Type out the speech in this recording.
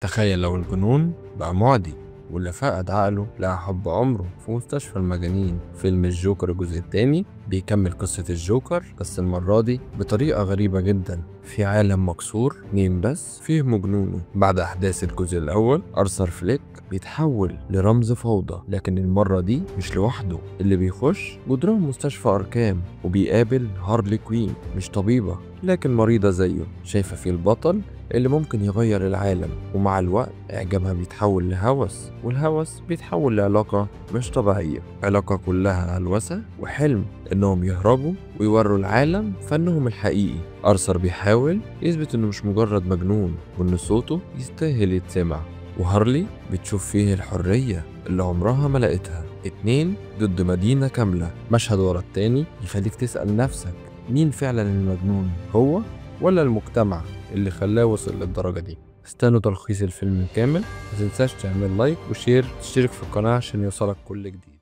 تخيل لو الجنون بقى معدي، واللي فقد عقله لقى حب عمره في مستشفى المجانين. فيلم الجوكر الجزء التاني بيكمل قصة الجوكر، بس المرة دي بطريقة غريبة جدا، في عالم مكسور مين بس فيه مجنونه. بعد أحداث الجزء الأول أرثر فليك بيتحول لرمز فوضى، لكن المرة دي مش لوحده، اللي بيخش جدران مستشفى أركام وبيقابل هارلي كوين، مش طبيبة لكن مريضة زيه، شايفة فيه البطل اللي ممكن يغير العالم. ومع الوقت إعجابها بيتحول لهوس، والهوس بيتحول لعلاقة مش طبيعية، علاقة كلها هلوسة وحلم إنهم يهربوا ويوروا العالم فنهم الحقيقي. أرثر بيحاول يثبت إنه مش مجرد مجنون، وإن صوته يستاهل يتسمع، وهارلي بتشوف فيه الحرية اللي عمرها ما لقيتها. اتنين ضد مدينة كاملة، مشهد ورا التاني يخليك تسأل نفسك مين فعلا المجنون، هو ولا المجتمع اللي خلاه وصل للدرجة دي؟ استنوا تلخيص الفيلم الكامل، متنساش تعمل لايك وشير، تشترك في القناة عشان يوصلك كل جديد.